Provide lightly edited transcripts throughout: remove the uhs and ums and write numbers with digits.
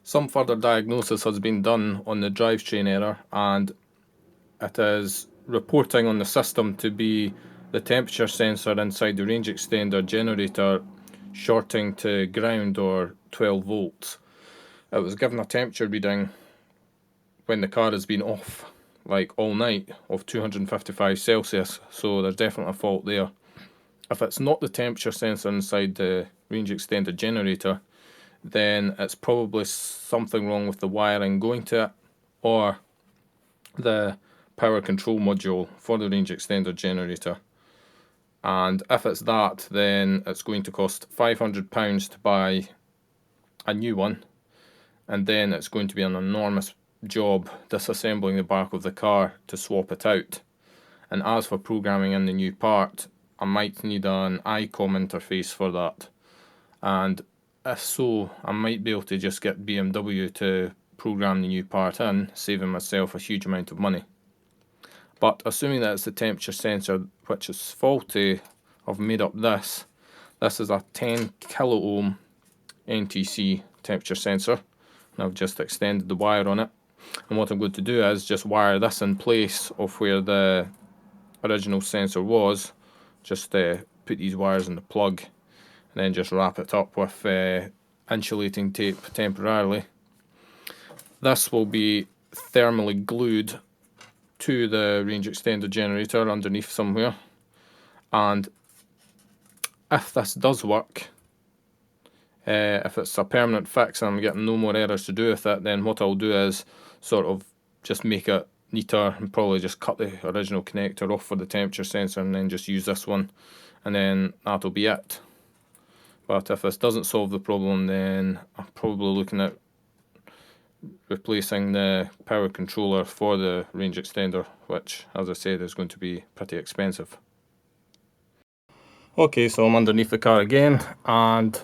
Some further diagnosis has been done on the drivetrain error, and it is reporting on the system to be the temperature sensor inside the range extender generator shorting to ground or 12 volts. It was given a temperature reading when the car has been off like all night of 255 Celsius, so there's definitely a fault there. If it's not the temperature sensor inside the range extender generator, then it's probably something wrong with the wiring going to it, or the power control module for the range extender generator. And if it's that, then it's going to cost £500 to buy a new one, and then it's going to be an enormous job disassembling the back of the car to swap it out. And as for programming in the new part, I might need an ICOM interface for that, and if so, I might be able to just get BMW to program the new part in, saving myself a huge amount of money. But assuming that it's the temperature sensor which is faulty, I've made up this. This is a 10 kilo ohm NTC temperature sensor, and I've just extended the wire on it. And what I'm going to do is just wire this in place of where the original sensor was, just put these wires in the plug, and then just wrap it up with insulating tape temporarily. This will be thermally glued to the range extender generator underneath somewhere, and if this does work, if it's a permanent fix and I'm getting no more errors to do with it, then what I'll do is sort of just make it neater and probably just cut the original connector off for the temperature sensor and then just use this one, and then that'll be it. But if this doesn't solve the problem, then I'm probably looking at replacing the power controller for the range extender, which, as I said, is going to be pretty expensive. Okay, so I'm underneath the car again, and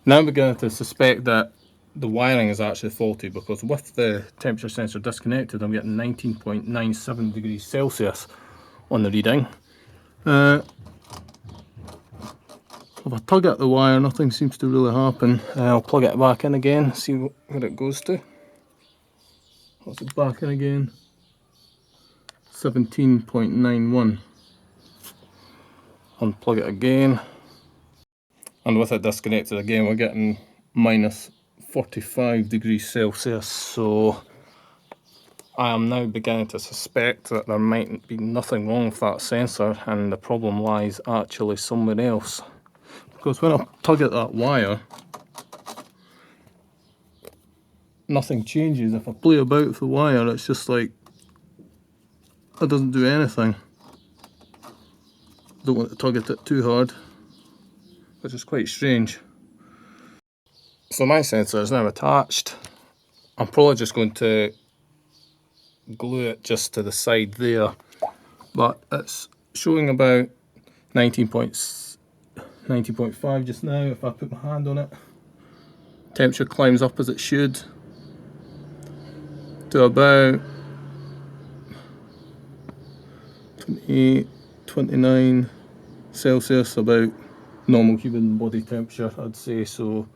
now I'm beginning to suspect that the wiring is actually faulty, because with the temperature sensor disconnected, I'm getting 19.97 degrees Celsius on the reading. If I tug at the wire, nothing seems to really happen. I'll plug it back in again, see where it goes to. What's it back in again? 17.91. Unplug it again. And with it disconnected again, we're getting minus 45 degrees Celsius. So I am now beginning to suspect that there might be nothing wrong with that sensor, and the problem lies actually somewhere else. Because when I tug at that wire, nothing changes. If I play about with the wire, it's just like it doesn't do anything. Don't want to tug at it too hard, which is quite strange. So my sensor is now attached. I'm probably just going to glue it just to the side there, but it's showing about 19.5 just now. If I put my hand on it, temperature climbs up as it should to about 28, 29 Celsius, about normal human body temperature, I'd say. So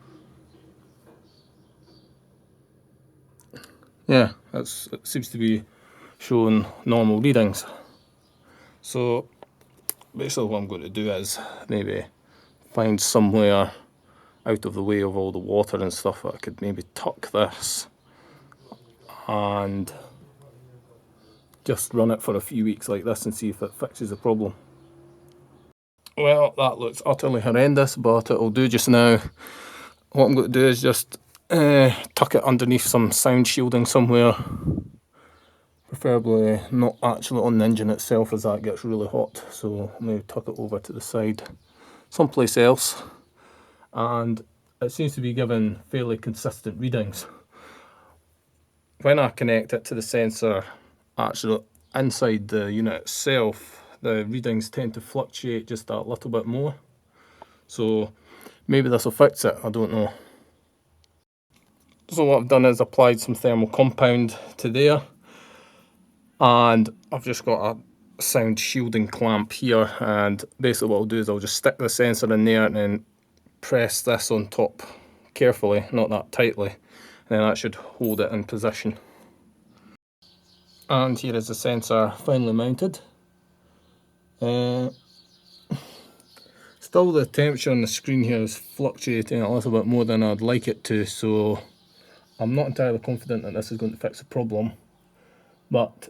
yeah, it seems to be showing normal readings. So basically what I'm going to do is maybe find somewhere out of the way of all the water and stuff that I could maybe tuck this and just run it for a few weeks like this and see if it fixes the problem. Well, that looks utterly horrendous, but it'll do just now. What I'm going to do is just tuck it underneath some sound shielding somewhere, preferably not actually on the engine itself, as that gets really hot. So I'm going to tuck it over to the side someplace else, and it seems to be giving fairly consistent readings. When I connect it to the sensor actually inside the unit itself, the readings tend to fluctuate just a little bit more. So maybe this will fix it, I don't know. So what I've done is applied some thermal compound to there, and I've just got a sound shielding clamp here, and basically what I'll do is I'll just stick the sensor in there and then press this on top carefully, not that tightly, then that should hold it in position. And here is the sensor finally mounted. Still, the temperature on the screen here is fluctuating a little bit more than I'd like it to, so I'm not entirely confident that this is going to fix the problem, but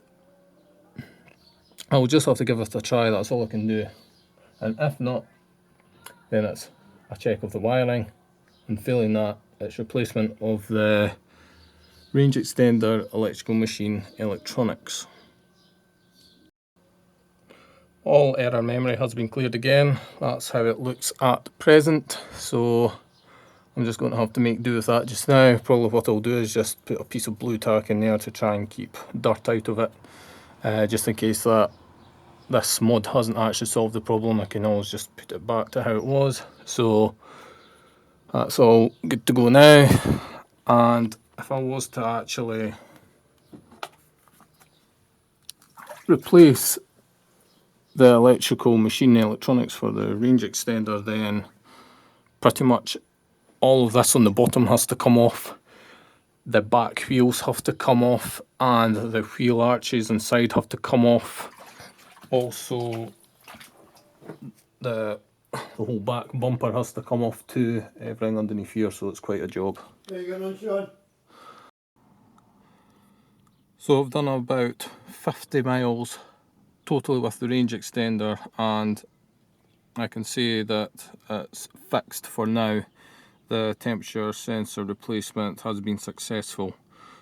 I'll just have to give it a try. That's all I can do. And if not, then it's a check of the wiring, and failing that, it's replacement of the range extender electrical machine electronics. All error memory has been cleared again. That's how it looks at present, so I'm just going to have to make do with that just now. Probably what I'll do is just put a piece of blue tack in there to try and keep dirt out of it, just in case that this mod hasn't actually solved the problem. I can always just put it back to how it was. So that's all good to go now. And if I was to actually replace the electrical machine electronics for the range extender, then pretty much all of this on the bottom has to come off. The back wheels have to come off, and the wheel arches inside have to come off. Also, the whole back bumper has to come off too, everything underneath here, so it's quite a job. There you go, on, Sean. So I've done about 50 miles totally with the range extender, and I can say that it's fixed for now. The temperature sensor replacement has been successful.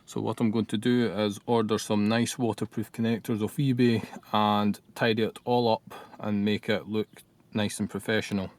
So what I'm going to do is order some nice waterproof connectors off eBay and tidy it all up and make it look nice and professional.